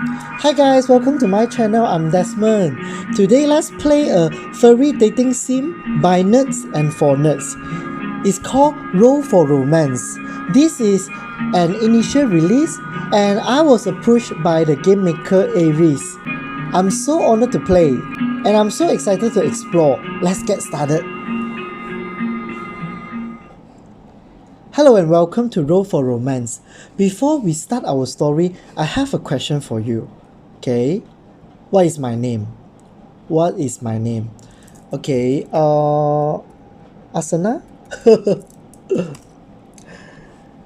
Hi guys, welcome to my channel. I'm Desmond. Today let's play a furry dating sim by nerds and for nerds. It's called Roll for Romance. This is an initial release and I was approached by the game maker Aries. I'm so honored to play and I'm so excited to explore. Let's get started. Hello and welcome to Roll for Romance. Before we start our story, I have a question for you. Okay, what is my name? What is my name? Okay, Asana?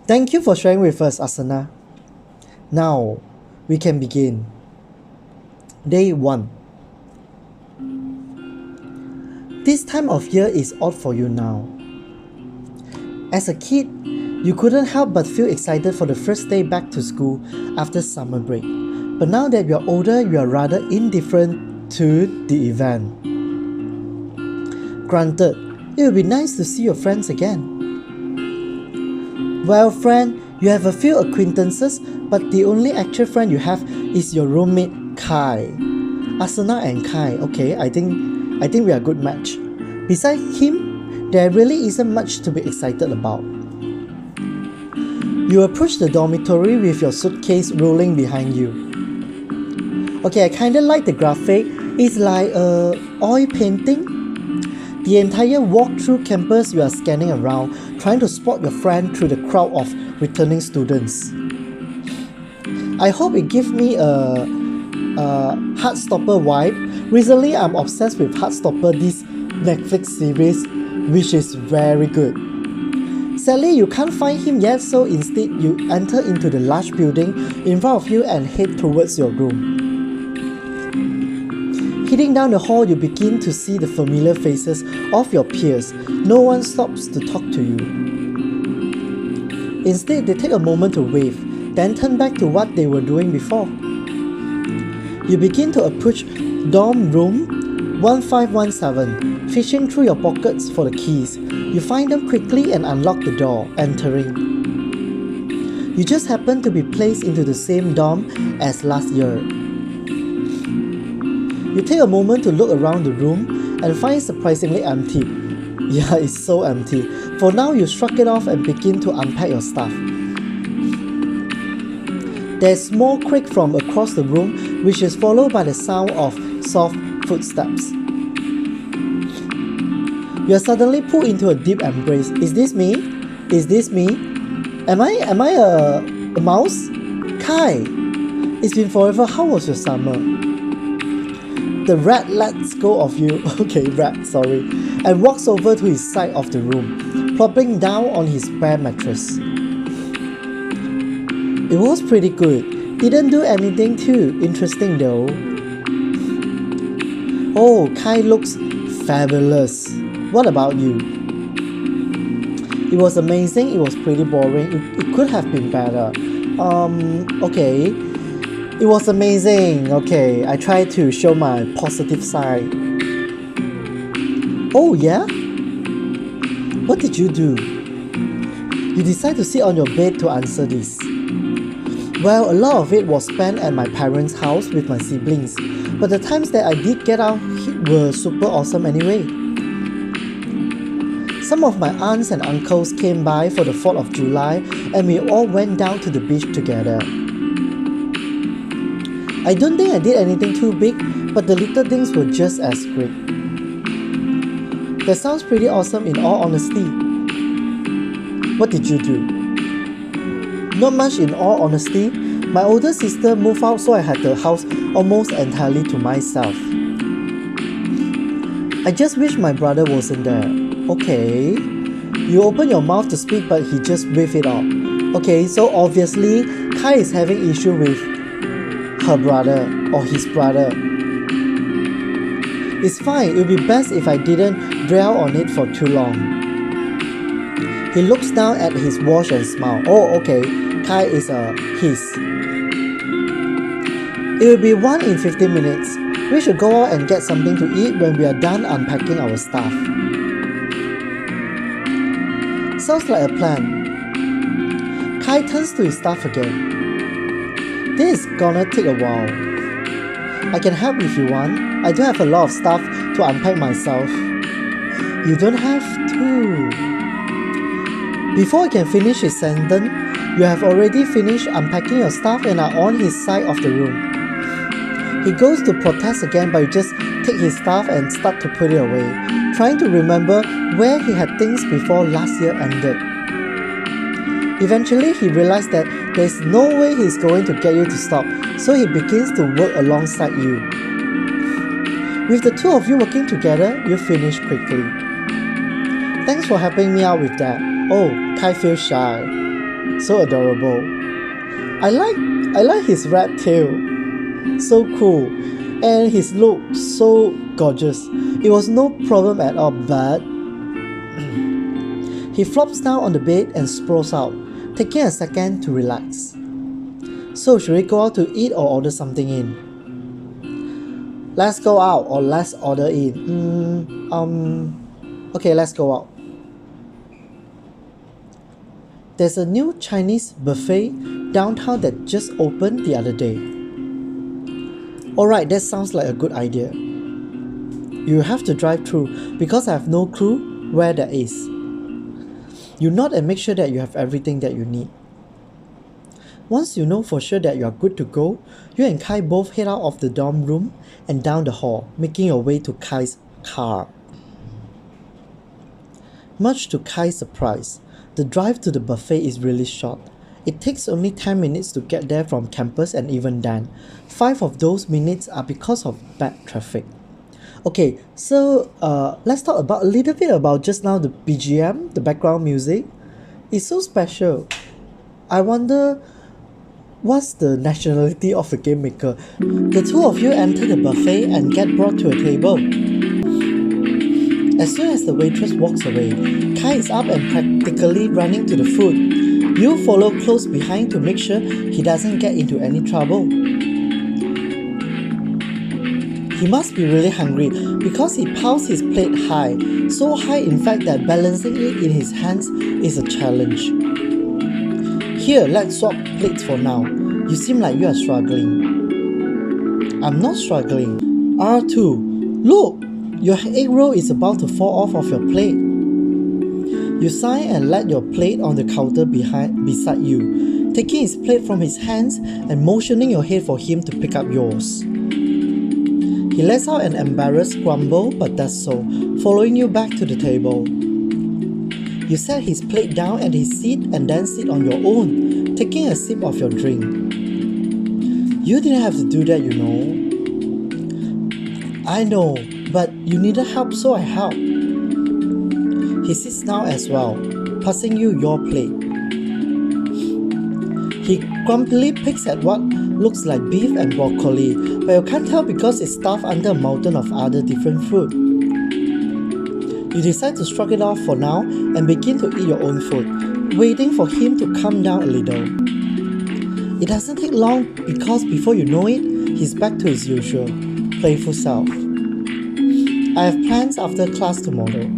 Thank you for sharing with us, Asana. Now, we can begin. Day 1. This time of year is odd for you now. As a kid, you couldn't help but feel excited for the first day back to school after summer break. But now that you're older, you are rather indifferent to the event. Granted, it would be nice to see your friends again. Well, friend, you have a few acquaintances, but the only actual friend you have is your roommate Kai. Asana and Kai, okay, I think we are a good match. Besides him, there really isn't much to be excited about. You approach the dormitory with your suitcase rolling behind you. Okay, I kinda like the graphic. It's like a oil painting. The entire walk through campus you are scanning around, trying to spot your friend through the crowd of returning students. I hope it gives me a Heartstopper vibe. Recently, I'm obsessed with Heartstopper, this Netflix series, which is very good. Sadly, you can't find him yet, so instead you enter into the large building in front of you and head towards your room. Heading down the hall, you begin to see the familiar faces of your peers. No one stops to talk to you. Instead, they take a moment to wave, then turn back to what they were doing before. You begin to approach dorm room 1517, fishing through your pockets for the keys. You find them quickly and unlock the door, entering. You just happen to be placed into the same dorm as last year. You take a moment to look around the room and find it surprisingly empty. Yeah, it's so empty. For now, you shrug it off and begin to unpack your stuff. There's small creak from across the room, which is followed by the sound of soft footsteps. You are suddenly pulled into a deep embrace. Is this me? Is this me? Am I a mouse? Kai! It's been forever. How was your summer? The rat lets go of you, okay, rat, sorry, and walks over to his side of the room, plopping down on his bare mattress. It was pretty good. Didn't do anything too interesting though. Oh, Kai looks fabulous. What about you? It was amazing. It was pretty boring. It could have been better. Okay. It was amazing. Okay, I tried to show my positive side. Oh yeah? What did you do? You decide to sit on your bed to answer this. Well, a lot of it was spent at my parents' house with my siblings, but the times that I did get out were super awesome anyway. Some of my aunts and uncles came by for the 4th of July and we all went down to the beach together. I don't think I did anything too big, but the little things were just as great. That sounds pretty awesome in all honesty. What did you do? Not much in all honesty. My older sister moved out, so I had the house almost entirely to myself. I just wish my brother wasn't there. Okay. You open your mouth to speak, but he just waved it off. Okay, so obviously Kai is having issue with her brother or his brother. It's fine, it would be best if I didn't dwell on it for too long. He looks down at his watch and smiles. Oh, okay, Kai is a his. It will be 1 in 15 minutes. We should go out and get something to eat when we are done unpacking our stuff. Sounds like a plan. Kai turns to his staff again. This is gonna take a while. I can help if you want. I do have a lot of stuff to unpack myself. You don't have to. Before he can finish his sentence, you have already finished unpacking your stuff and are on his side of the room. He goes to protest again, but you just take his stuff and start to put it away, trying to remember where he had things before last year ended. Eventually, he realized that there is no way he is going to get you to stop, so he begins to work alongside you. With the two of you working together, you finish quickly. Thanks for helping me out with that. Oh, Kai feels shy. So adorable. I like his rat tail. So cool. And his look so gorgeous. It was no problem at all, but he flops down on the bed and sprawls out, taking a second to relax. So should we go out to eat or order something in? Let's go out or let's order in. Okay, let's go out. There's a new Chinese buffet downtown that just opened the other day. Alright, that sounds like a good idea. You have to drive through because I have no clue where that is. You nod and make sure that you have everything that you need. Once you know for sure that you are good to go, you and Kai both head out of the dorm room and down the hall, making your way to Kai's car. Much to Kai's surprise, the drive to the buffet is really short. It takes only 10 minutes to get there from campus, and even then, 5 of those minutes are because of bad traffic. Okay, so let's talk about a little bit about just now the BGM, the background music. It's so special. I wonder what's the nationality of the game maker. The two of you enter the buffet and get brought to a table. As soon as the waitress walks away, Kai is up and practically running to the food. You follow close behind to make sure he doesn't get into any trouble. He must be really hungry because he piles his plate high, so high in fact that balancing it in his hands is a challenge. Here, let's swap plates for now. You seem like you are struggling. I'm not struggling. R2, look! Your egg roll is about to fall off of your plate. You sigh and let your plate on the counter beside you, taking his plate from his hands and motioning your head for him to pick up yours. He lets out an embarrassed grumble but does so, following you back to the table. You set his plate down at his seat and then sit on your own, taking a sip of your drink. You didn't have to do that, you know. I know, but you needed help, so I helped. He sits down as well, passing you your plate. He grumpily picks at what looks like beef and broccoli, but you can't tell because it's stuffed under a mountain of other different fruit. You decide to shrug it off for now and begin to eat your own food, waiting for him to calm down a little. It doesn't take long because before you know it, he's back to his usual, playful self. I have plans after class tomorrow.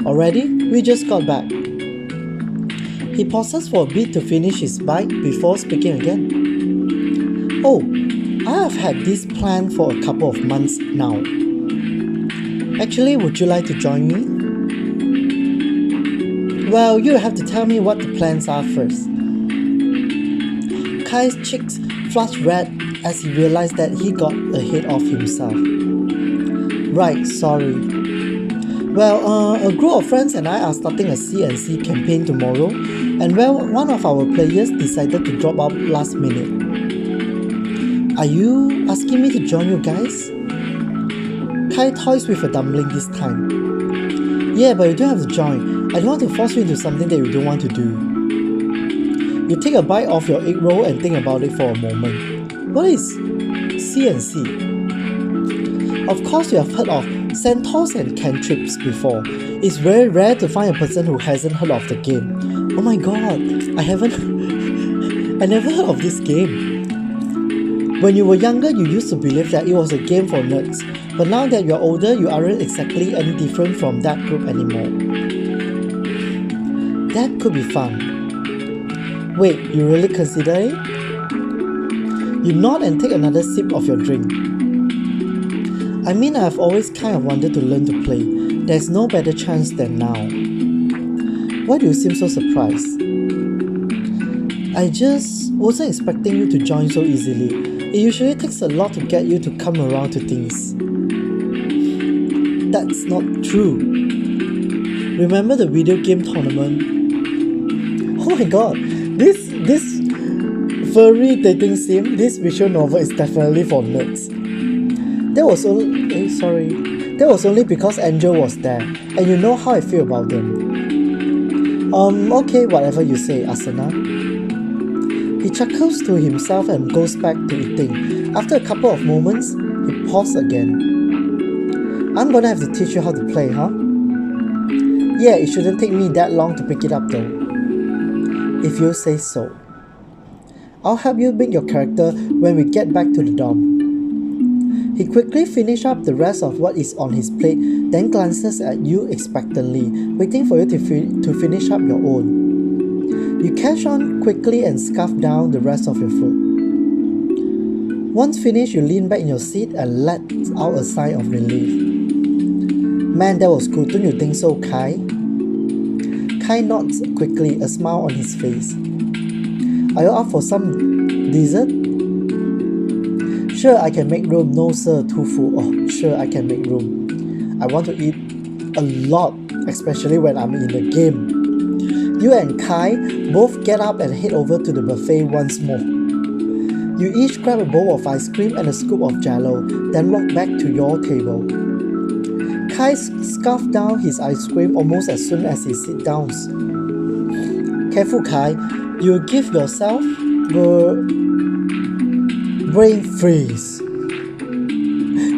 Already? We just got back. He pauses for a bit to finish his bite before speaking again. Oh, I have had this plan for a couple of months now. Actually, would you like to join me? Well, you have to tell me what the plans are first. Kai's cheeks flushed red as he realized that he got ahead of himself. Right, sorry. Well, a group of friends and I are starting a C&C campaign tomorrow, and well, one of our players decided to drop out last minute. Are you asking me to join you guys? Kai toys with a dumpling this time. Yeah, but you don't have to join. I don't want to force you into something that you don't want to do. You take a bite of your egg roll and think about it for a moment. What is C&C? Of course you have heard of Centaurs and Cantrips before. It's very rare to find a person who hasn't heard of the game. Oh my god, I never heard of this game. When you were younger, you used to believe that it was a game for nerds, but now that you're older, you aren't exactly any different from that group anymore. That could be fun. Wait, you really consider it? You nod and take another sip of your drink. I mean, I've always kind of wanted to learn to play. There's no better chance than now. Why do you seem so surprised? I just wasn't expecting you to join so easily. It usually takes a lot to get you to come around to things. That's not true. Remember the video game tournament? Oh my god, this furry dating sim, this visual novel is definitely for nerds. That was only because Angel was there, and you know how I feel about them. Okay, whatever you say, Asana. He chuckles to himself and goes back to eating. After a couple of moments, he pauses again. I'm gonna have to teach you how to play, huh? Yeah, it shouldn't take me that long to pick it up though. If you say so. I'll help you make your character when we get back to the dorm. He quickly finishes up the rest of what is on his plate, then glances at you expectantly, waiting for you to finish up your own. You catch on quickly and scarf down the rest of your food. Once finished, you lean back in your seat and let out a sigh of relief. Man, that was good, don't you think so, Kai? Kai nods quickly, a smile on his face. Are you up for some dessert? Sure, I can make room. No sir, too full. Oh, sure, I can make room. I want to eat a lot, especially when I'm in the game. You and Kai both get up and head over to the buffet once more. You each grab a bowl of ice cream and a scoop of jello, then walk back to your table. Kai scarfed down his ice cream almost as soon as he sits down. Careful, Kai, you give yourself brain freeze.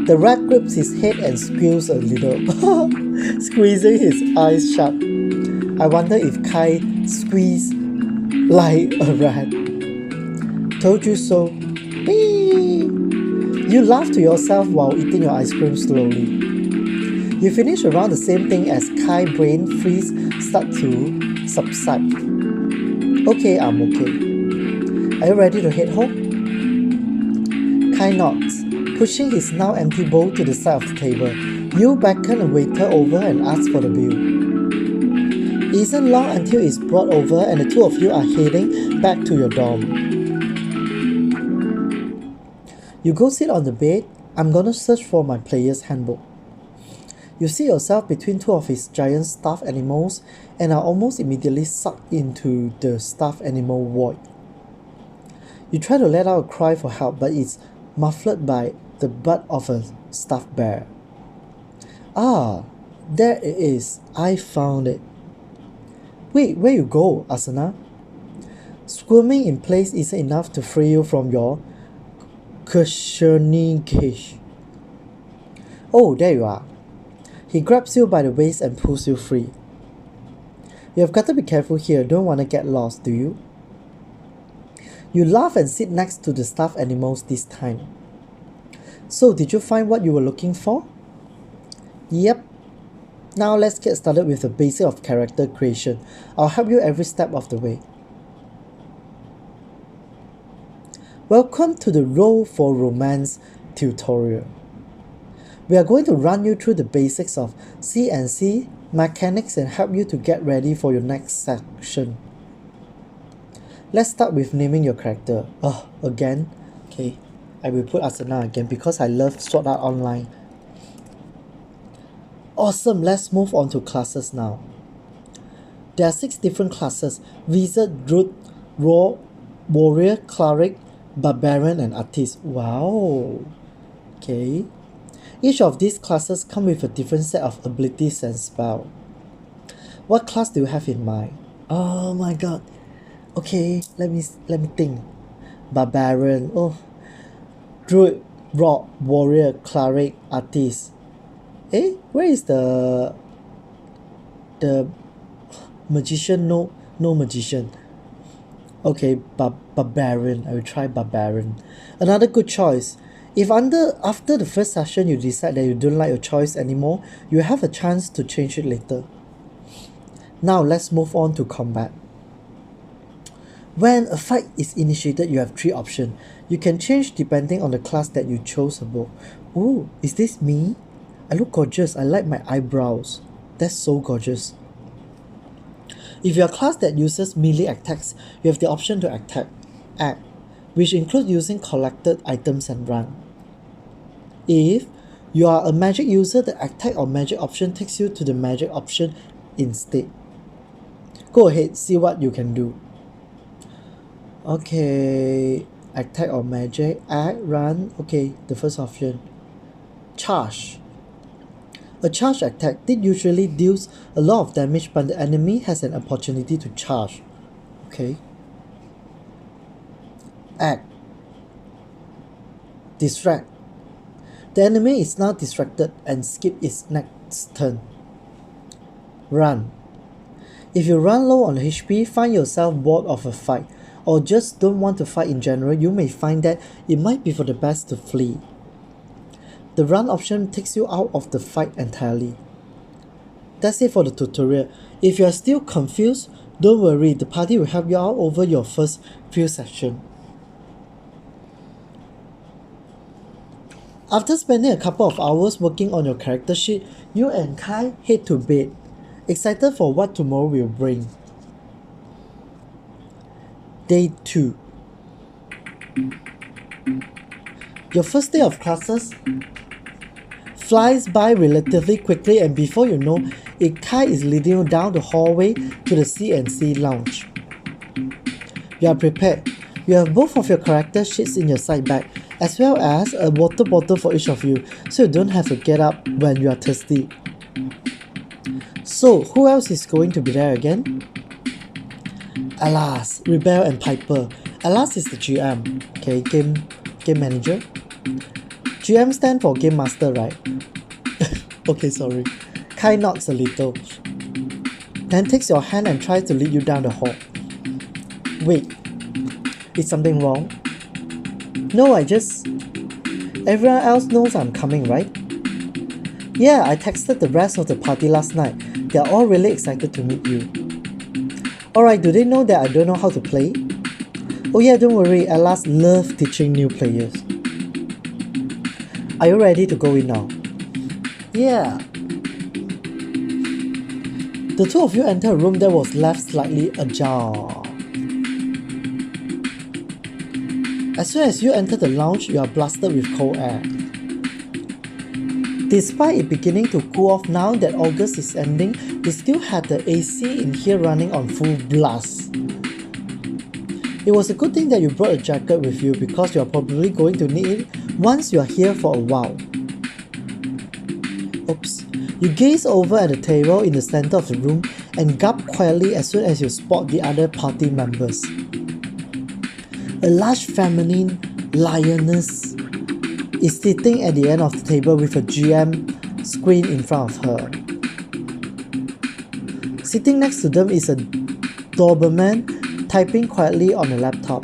The rat grips his head and squeals a little, squeezing his eyes shut. I wonder if Kai squeezed like a rat. Told you so. Whee! You laugh to yourself while eating your ice cream slowly. You finish around the same thing as Kai brain freeze start to subside. Okay, I'm okay. Are you ready to head home? Kai nods, pushing his now empty bowl to the side of the table. You beckon a waiter over and ask for the bill. It isn't long until it's brought over and the two of you are heading back to your dorm. You go sit on the bed. I'm gonna search for my player's handbook. You see yourself between two of his giant stuffed animals and are almost immediately sucked into the stuffed animal void. You try to let out a cry for help, but it's muffled by the butt of a stuffed bear. Ah, there it is. I found it. Wait, where you go, Asana? Squirming in place isn't enough to free you from your cushioning cage. Oh, there you are. He grabs you by the waist and pulls you free. You have got to be careful here. Don't want to get lost, do you? You laugh and sit next to the stuffed animals this time. So, did you find what you were looking for? Yep. Now let's get started with the basic of character creation. I'll help you every step of the way. Welcome to the Roll for Romance tutorial. We are going to run you through the basics of C&C mechanics and help you to get ready for your next section. Let's start with naming your character. Oh, again? Okay, I will put Asana again because I love Sword Art Online. Awesome, let's move on to classes now. There are 6 different classes: Wizard, Druid, Warrior, Cleric, Barbarian, and Artist. Wow! Okay. Each of these classes come with a different set of abilities and spells. What class do you have in mind? Oh my god. Okay, let me think. Barbarian. Oh. Druid, Rock, Warrior, Cleric, Artist. Where is the magician? No magician. Okay, Barbarian. I will try Barbarian. Another good choice. If after the first session you decide that you don't like your choice anymore, you have a chance to change it later. Now let's move on to combat. When a fight is initiated, you have 3 options. You can change depending on the class that you chose above. Ooh, is this me? I look gorgeous. I like my eyebrows. That's so gorgeous. If you're a class that uses melee attacks, you have the option to act, which includes using collected items and run. If you are a magic user, the attack or magic option takes you to the magic option instead. Go ahead, see what you can do. Okay, attack or magic, act, run. Okay, the first option. Charge. A charge attack that usually deals a lot of damage, but the enemy has an opportunity to charge. Okay. Act. Distract. The enemy is now distracted and skip its next turn. Run. If you run low on HP, find yourself bored of a fight, or just don't want to fight in general, you may find that it might be for the best to flee. The run option takes you out of the fight entirely. That's it for the tutorial. If you are still confused, don't worry, the party will help you out over your first few sessions. After spending a couple of hours working on your character sheet, you and Kai head to bed, excited for what tomorrow will bring. Day 2. Your first day of classes flies by relatively quickly, and before you know it, Kai is leading you down the hallway to the C&C lounge. You are prepared. You have both of your character sheets in your side bag, as well as a water bottle for each of you, so you don't have to get up when you are thirsty. So, who else is going to be there again? Alas, Rebel and Piper. Alas is the GM, okay, game manager. GM stand for Game Master, right? Okay, sorry. Kai nods a little, then takes your hand and tries to lead you down the hall. Wait, is something wrong? No, everyone else knows I'm coming, right? Yeah, I texted the rest of the party last night. They are all really excited to meet you. Alright, do they know that I don't know how to play? Oh yeah, don't worry, Alas loves teaching new players. Are you ready to go in now? Yeah. The two of you enter a room that was left slightly ajar. As soon as you enter the lounge, you are blasted with cold air. Despite it beginning to cool off now that August is ending, they still had the AC in here running on full blast. It was a good thing that you brought a jacket with you, because you are probably going to need it once you are here for a while. Oops. You gaze over at the table in the center of the room and gulp quietly as soon as you spot the other party members. A large feminine lioness is sitting at the end of the table with a GM screen in front of her. Sitting next to them is a Doberman typing quietly on a laptop.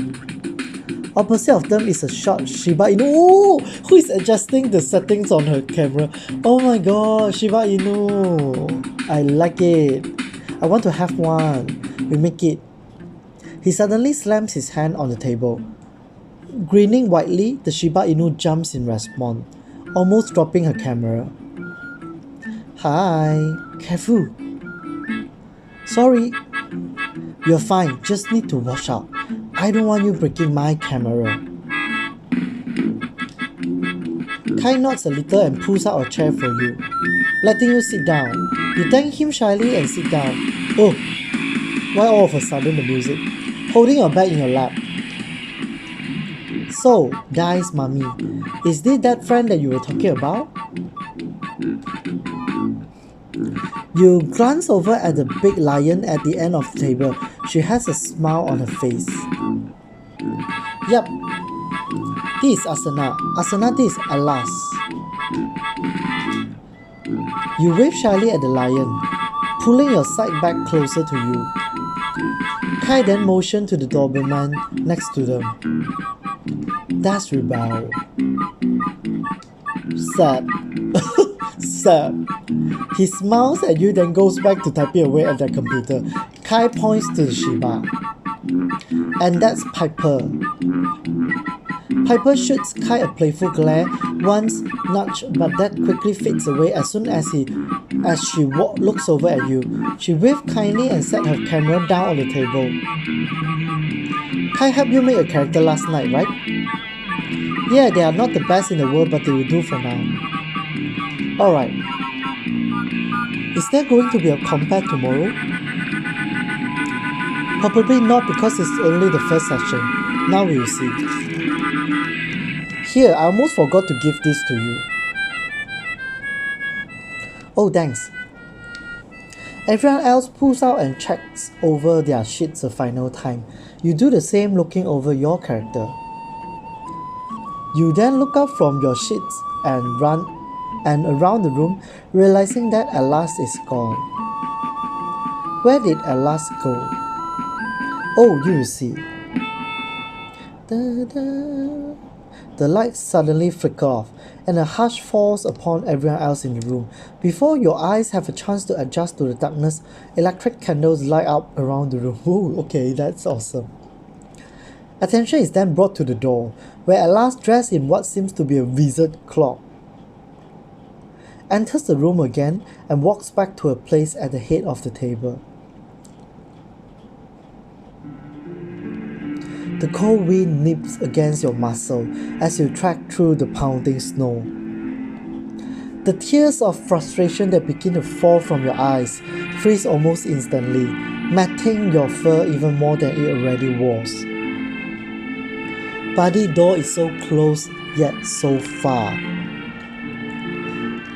Opposite of them is a short Shiba Inu who is adjusting the settings on her camera. Oh my god, Shiba Inu! I like it. I want to have one. We make it. He suddenly slams his hand on the table. Grinning widely, the Shiba Inu jumps in response, almost dropping her camera. Hi, careful. Sorry. You're fine, just need to watch out. I don't want you breaking my camera. Kai nods a little and pulls out a chair for you, letting you sit down. You thank him shyly and sit down. Oh, why all of a sudden the music? Holding your bag in your lap. So, guys, mommy, is this that friend that you were talking about? You glance over at the big lion at the end of the table. She has a smile on her face. Yup. This is Asana. Asana, this is Alas. You wave shyly at the lion, pulling your side back closer to you. Kai then motioned to the Doberman next to them. That's Rebel. Sad. Sad. He smiles at you, then goes back to typing away at their computer. Kai points to the Shiba. And that's Piper. Piper shoots Kai a playful glare, once nudge, but that quickly fades away as soon as she looks over at you. She waved kindly and set her camera down on the table. Kai helped you make a character last night, right? Yeah, they are not the best in the world, but they will do for now. Alright. Is there going to be a combat tomorrow? Probably not, because it's only the first session. Now we will see. Here, I almost forgot to give this to you. Oh, thanks. Everyone else pulls out and checks over their sheets a final time. You do the same, looking over your character. You then look up from your sheets and run around the room, realizing that at last is gone. Where did at last go? Oh, you will see. The lights suddenly flicker off, and a hush falls upon everyone else in the room. Before your eyes have a chance to adjust to the darkness, electric candles light up around the room. Ooh, okay, that's awesome. Attention is then brought to the door, where at last, dressed in what seems to be a wizard cloak, enters the room again and walks back to a place at the head of the table. The cold wind nips against your muscle as you trek through the pounding snow. The tears of frustration that begin to fall from your eyes freeze almost instantly, matting your fur even more than it already was. But the door is so close yet so far.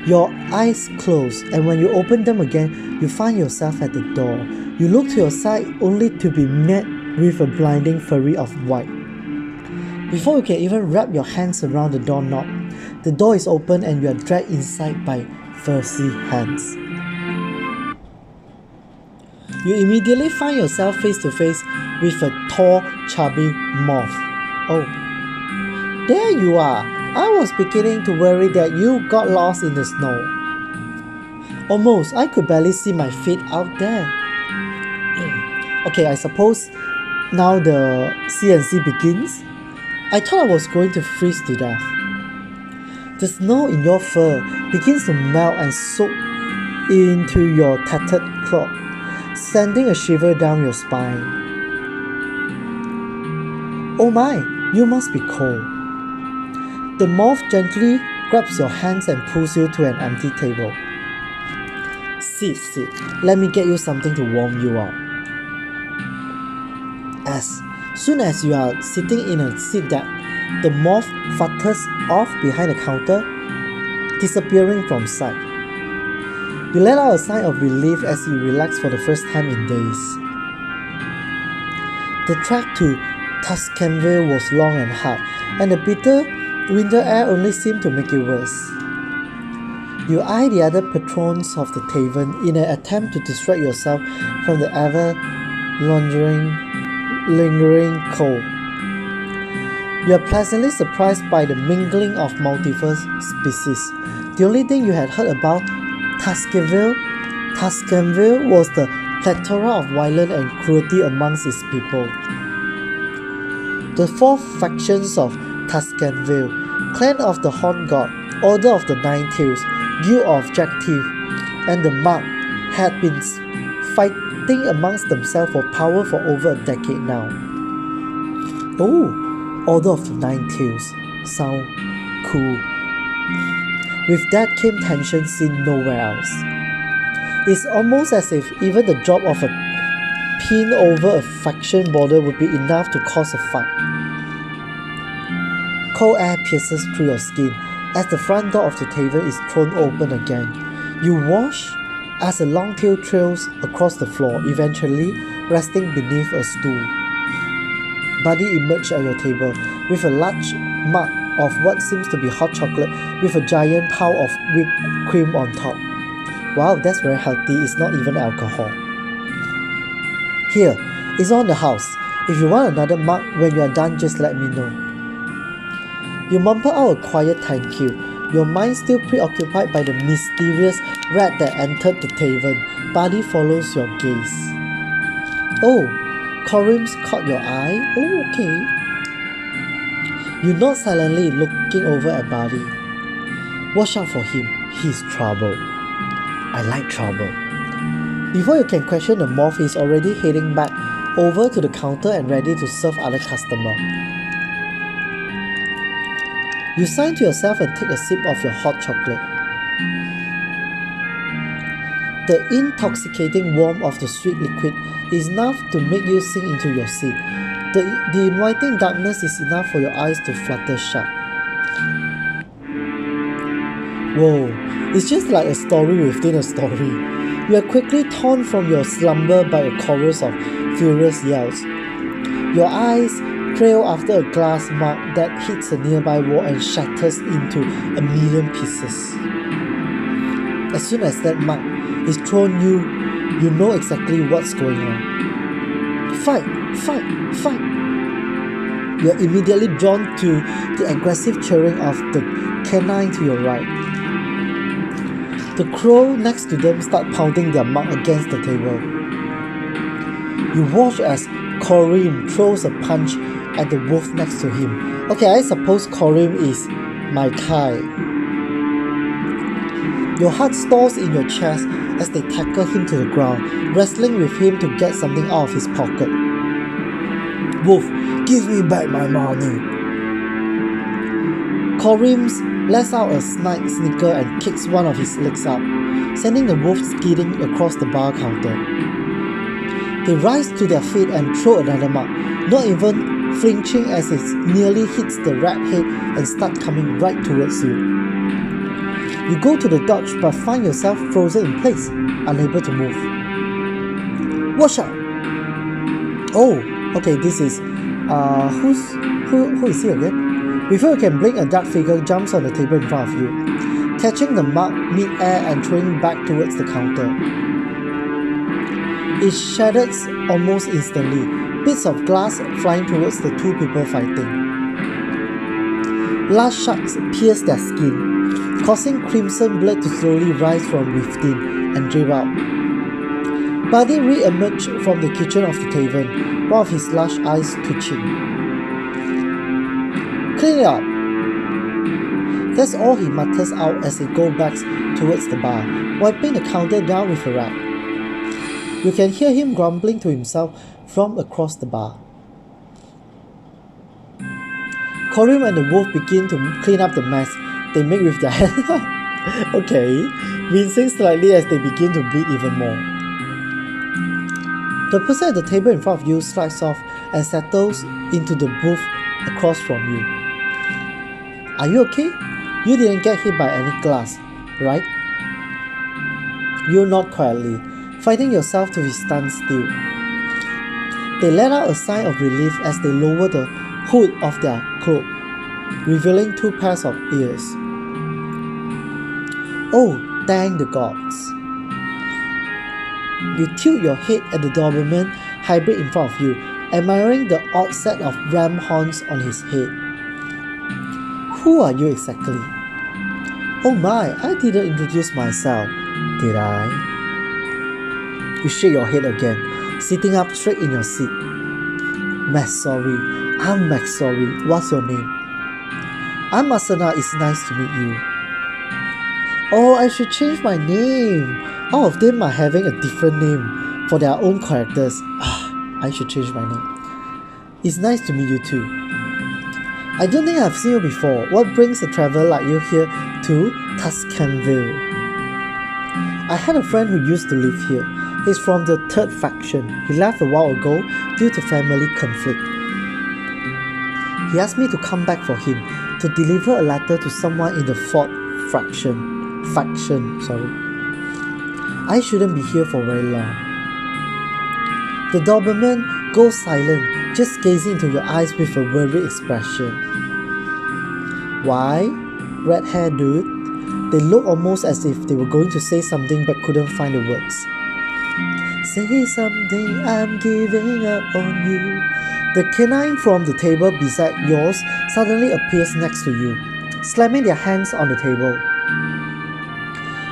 Your eyes close, and when you open them again, you find yourself at the door. You look to your side only to be met with a blinding flurry of white. Before you can even wrap your hands around the doorknob, the door is open and you are dragged inside by furry hands. You immediately find yourself face to face with a tall, chubby moth. Oh, there you are! I was beginning to worry that you got lost in the snow. Almost, I could barely see my feet out there. Okay, I suppose now the CNC begins. I thought I was going to freeze to death. The snow in your fur begins to melt and soak into your tattered cloak, sending a shiver down your spine. Oh my, you must be cold. The moth gently grabs your hands and pulls you to an empty table. Sit. Let me get you something to warm you up. As soon as you are sitting in a seat that the moth flutters off behind the counter, disappearing from sight. You let out a sigh of relief as you relax for the first time in days. The trek to Tuscanville was long and hard, and the bitter winter air only seemed to make it worse. You eye the other patrons of the tavern in an attempt to distract yourself from the lingering cold. You are pleasantly surprised by the mingling of multiple species. The only thing you had heard about Tuscanville was the plethora of violence and cruelty amongst its people. The four factions of Tuscanville, Clan of the Horn God, Order of the Nine Tails, Guild of Jack Teeth, and the Mark had been fighting amongst themselves for power for over a decade now. Oh, Order of the Nine Tails. Sound cool. With that came tension seen nowhere else. It's almost as if even the drop of a pin over a faction border would be enough to cause a fight. Cold air pierces through your skin as the front door of the tavern is thrown open again. You watch as a long tail trails across the floor, eventually resting beneath a stool. Buddy emerged at your table with a large mug of what seems to be hot chocolate with a giant pile of whipped cream on top. Wow, that's very healthy, it's not even alcohol. Here, it's on the house. If you want another mug, when you are done, just let me know. You mumble out a quiet thank you, your mind still preoccupied by the mysterious rat that entered the tavern. Buddy follows your gaze. Oh, Corim's caught your eye? Oh, okay. You nod silently, looking over at Buddy. Watch out for him, he's trouble. I like trouble. Before you can question the moth, he's already heading back over to the counter and ready to serve other customers. You sign to yourself and take a sip of your hot chocolate. The intoxicating warmth of the sweet liquid is enough to make you sink into your seat. The inviting darkness is enough for your eyes to flutter shut. Whoa, it's just like a story within a story. You are quickly torn from your slumber by a chorus of furious yells. Your eyes trail after a glass mug that hits a nearby wall and shatters into a million pieces. As soon as that mug is thrown, you know exactly what's going on. Fight! Fight! Fight! You are immediately drawn to the aggressive cheering of the canine to your right. The crow next to them start pounding their mug against the table. You watch as Corim throws a punch at the wolf next to him. Okay, I suppose Corim is my kind. Your heart stalls in your chest as they tackle him to the ground, wrestling with him to get something out of his pocket. Wolf, give me back my money. Corim lets out a snide snicker and kicks one of his legs up, sending the wolf skidding across the bar counter. They rise to their feet and throw another mug, not even flinching as it nearly hits the rat head and start coming right towards you. You go to the dodge but find yourself frozen in place, unable to move. Watch out! Oh, okay, this is who is he again? Before you can blink, a dark figure jumps on the table in front of you, catching the mug mid-air and throwing back towards the counter. It shatters almost instantly, bits of glass flying towards the two people fighting. Large sharks pierce their skin, causing crimson blood to slowly rise from within and drip out. Buddy re-emerged from the kitchen of the tavern, one of his large eyes twitching. Clean it up! That's all he mutters out as he goes back towards the bar, wiping the counter down with a rag. You can hear him grumbling to himself from across the bar. Corim and the wolf begin to clean up the mess they make with their hands. Okay, wincing slightly as they begin to bleed even more. The person at the table in front of you slides off and settles into the booth across from you. Are you okay? You didn't get hit by any glass, right? You nod quietly, fighting yourself to stand still. They let out a sigh of relief as they lower the hood of their cloak, revealing two pairs of ears. Oh, thank the gods! You tilt your head at the Doberman hybrid in front of you, admiring the odd set of ram horns on his head. Who are you exactly? Oh my, I didn't introduce myself, did I? You shake your head again, sitting up straight in your seat. Maxori, I'm Maxori. What's your name? I'm Asana, it's nice to meet you. Oh, I should change my name. All of them are having a different name for their own characters. I should change my name. It's nice to meet you too. I don't think I've seen you before. What brings a traveler like you here to Tuscanville? I had a friend who used to live here. He's from the third faction. He left a while ago due to family conflict. He asked me to come back for him to deliver a letter to someone in the fourth faction. I shouldn't be here for very long. The Doberman goes silent, just gazing into your eyes with a worried expression. Why? Red hair dude? They look almost as if they were going to say something but couldn't find the words. Say something, I'm giving up on you. The canine from the table beside yours suddenly appears next to you, slamming their hands on the table.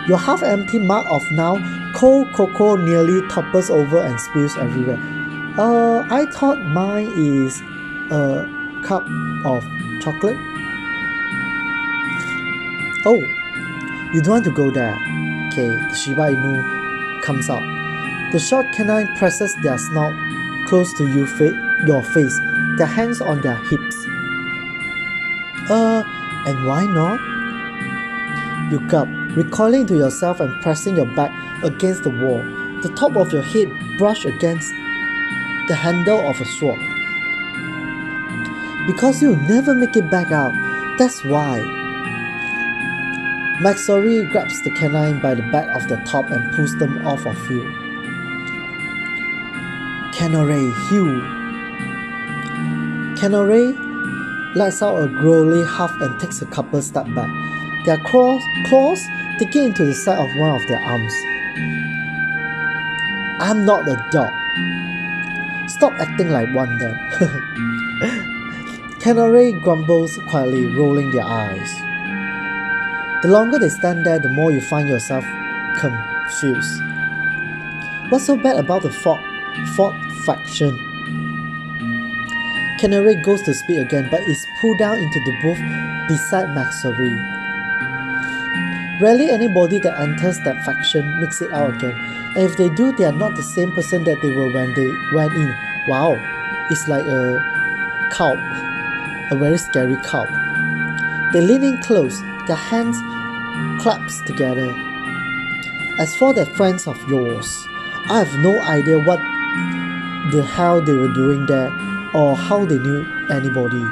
Your half-empty mug of now cold cocoa nearly topples over and spills everywhere. I thought mine is a cup of chocolate? Oh, you don't want to go there. Okay, the Shiba Inu comes out. The short canine presses their snout close to your face, their hands on their hips. And why not? You gulp, recoiling to yourself and pressing your back against the wall. The top of your head brushed against the handle of a sword. Because you'll never make it back out, that's why. Maxori grabs the canine by the back of the top and pulls them off of you. Canore, Hugh. Canore lets out a growly huff and takes a couple steps back, their claws digging into the side of one of their arms. I'm not a dog. Stop acting like one then. Canary grumbles quietly, rolling their eyes. The longer they stand there, the more you find yourself confused. What's so bad about the fourth faction? Canary goes to speak again, but is pulled down into the booth beside Maxori. Rarely anybody that enters that faction makes it out again, and if they do, they are not the same person that they were when they went in. Wow, it's like a cult, a very scary cult. They lean in close, their hands clasped together. As for that friends of yours, I have no idea what the hell they were doing there or how they knew anybody.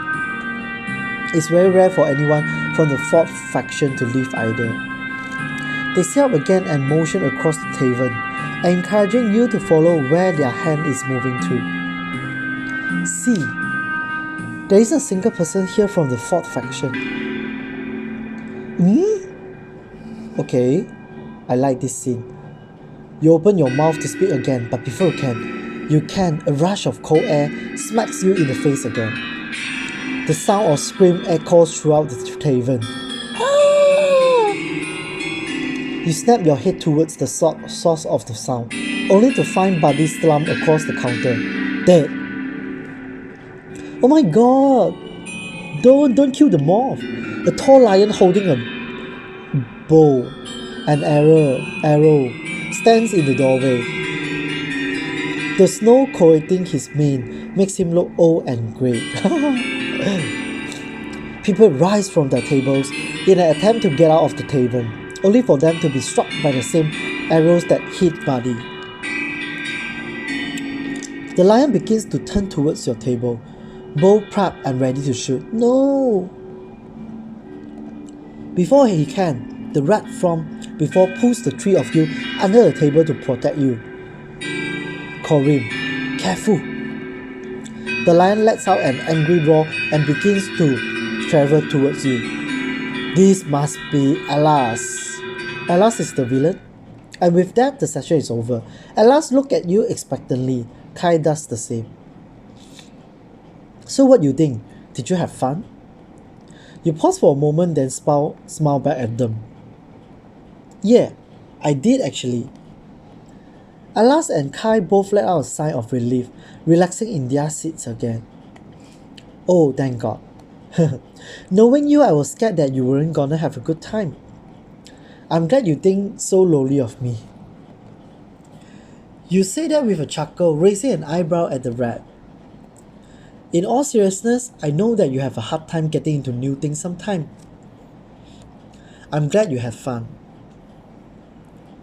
It's very rare for anyone from the fourth faction to leave either. They sit up again and motion across the tavern, encouraging you to follow where their hand is moving to. See, there isn't a single person here from the fourth faction. Okay, I like this scene. You open your mouth to speak again, but before you can, a rush of cold air smacks you in the face again. The sound of scream echoes throughout the tavern. You snap your head towards the source of the sound, only to find Buddy slumped across the counter, dead. Oh my god! Don't kill the moth! A tall lion holding a bow and arrow stands in the doorway. The snow coating his mane makes him look old and grey. People rise from their tables in an attempt to get out of the tavern, only for them to be struck by the same arrows that hit Buddy. The lion begins to turn towards your table, bow prepped and ready to shoot. No! Before he can, the rat from before pulls the three of you under the table to protect you. Corinne, careful! The lion lets out an angry roar and begins to travel towards you. This must be Alas. Alas is the villain. And with that, the session is over. Alas looks at you expectantly. Kai does the same. So what do you think? Did you have fun? You pause for a moment, then smile back at them. Yeah, I did actually. Alas and Kai both let out a sigh of relief, relaxing in their seats again. Oh, thank God. Knowing you, I was scared that you weren't gonna have a good time. I'm glad you think so lowly of me. You say that with a chuckle, raising an eyebrow at the rat. In all seriousness, I know that you have a hard time getting into new things sometimes. I'm glad you had fun.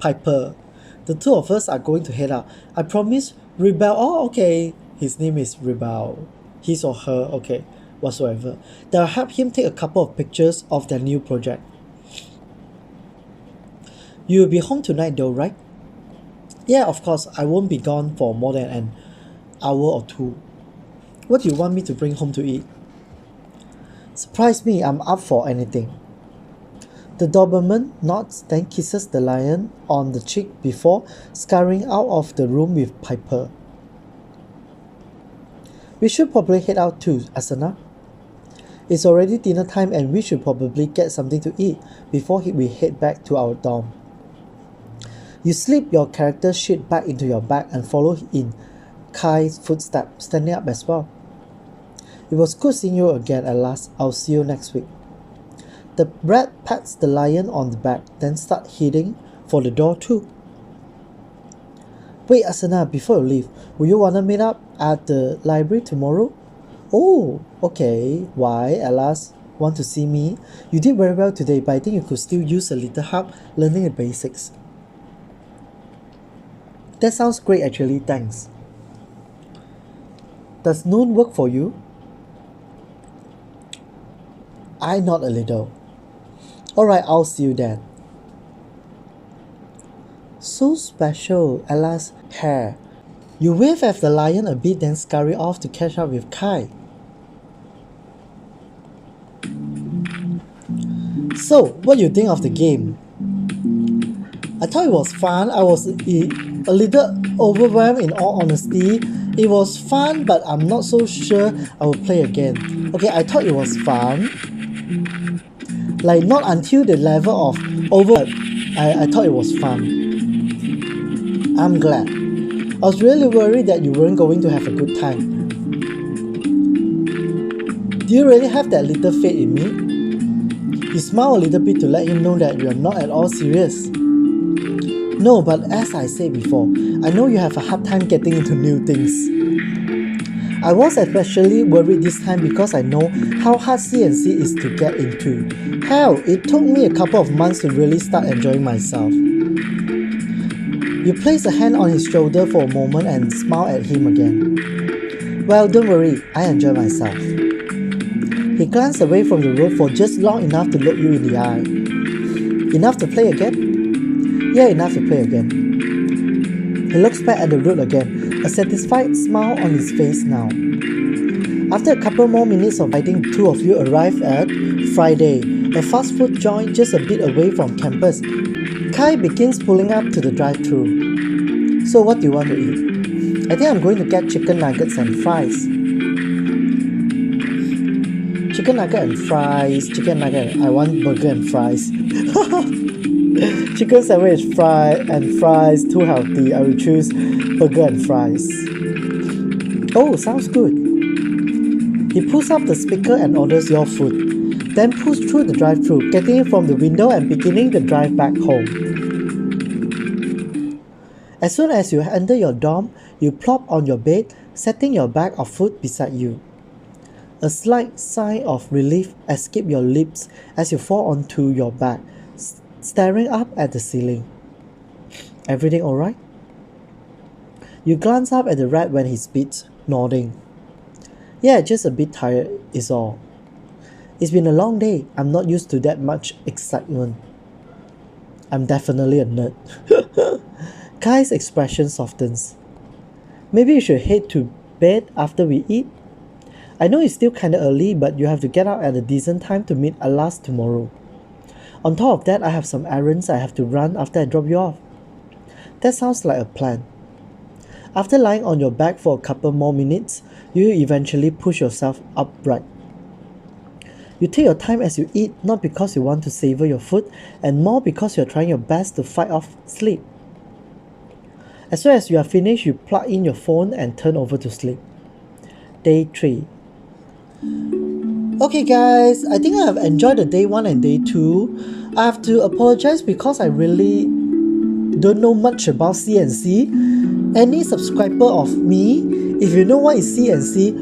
Piper, the two of us are going to head out. I promise Rebel, oh okay, his name is Rebel. His or her, okay, whatsoever. That will help him take a couple of pictures of their new project. You will be home tonight though, right? Yeah, of course, I won't be gone for more than an hour or two. What do you want me to bring home to eat? Surprise me, I'm up for anything. The Doberman nods, then kisses the lion on the cheek before scurrying out of the room with Piper. We should probably head out too, Asana. It's already dinner time and we should probably get something to eat before we head back to our dorm. You slip your character sheet back into your bag and follow in Kai's footsteps, standing up as well. It was good seeing you again at last. I'll see you next week. The rat pats the lion on the back, then starts heading for the door too. Wait, Asana, before you leave, will you want to meet up at the library tomorrow? Oh, okay. Why, at last? Want to see me? You did very well today, but I think you could still use a little help learning the basics. That sounds great actually, thanks. Does noon work for you? I nod a little. Alright, I'll see you then. So special, Ella's hair. You wave at the lion a bit, then scurry off to catch up with Kai. So, what do you think of the game? I thought it was fun. I was a little overwhelmed in all honesty. It was fun, but I'm not so sure I will play again. Okay, I thought it was fun. Like, not until the level of over, I thought it was fun. I'm glad. I was really worried that you weren't going to have a good time. Do you really have that little faith in me? You smile a little bit to let him know that you are not at all serious. No, but as I said before, I know you have a hard time getting into new things. I was especially worried this time because I know how hard C&C is to get into. Hell, it took me a couple of months to really start enjoying myself. You place a hand on his shoulder for a moment and smile at him again. Well, don't worry, I enjoy myself. He glanced away from the road for just long enough to look you in the eye. Enough to play again? Yeah, enough to play again. He looks back at the road again, a satisfied smile on his face now. After a couple more minutes of riding, two of you arrive at Friday, a fast food joint just a bit away from campus. Kai begins pulling up to the drive-thru. So what do you want to eat? I think I'm going to get chicken nuggets and fries. Chicken nugget and fries, chicken nugget, I want burger and fries. Chicken sandwich, fries, too healthy. I will choose burger and fries. Oh, sounds good. He pulls up the speaker and orders your food, then pulls through the drive-thru, getting it from the window and beginning the drive back home. As soon as you enter your dorm, you plop on your bed, setting your bag of food beside you. A slight sigh of relief escapes your lips as you fall onto your back, staring up at the ceiling. Everything alright? You glance up at the rat when he speaks, nodding. Yeah, just a bit tired is all. It's been a long day. I'm not used to that much excitement. I'm definitely a nerd. Kai's expression softens. Maybe you should head to bed after we eat? I know it's still kinda early, but you have to get out at a decent time to meet Alas tomorrow. On top of that, I have some errands I have to run after I drop you off. That sounds like a plan. After lying on your back for a couple more minutes, you eventually push yourself upright. You take your time as you eat, not because you want to savor your food, and more because you're trying your best to fight off sleep. As soon as you are finished, you plug in your phone and turn over to sleep. Day 3. Okay guys, I think I have enjoyed the day 1 and day 2. I have to apologize because I really don't know much about C&C. Any subscriber of me, if you know what is C&C,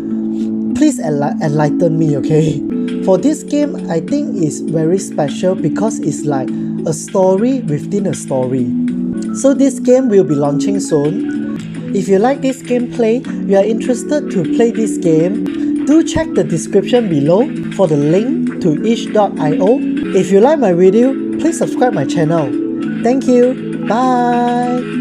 please enlighten me, okay? For this game, I think it's very special because it's like a story within a story. So this game will be launching soon. If you like this gameplay, you are interested to play this game, do check the description below for the link to itch.io. If you like my video, please subscribe my channel. Thank you. Bye.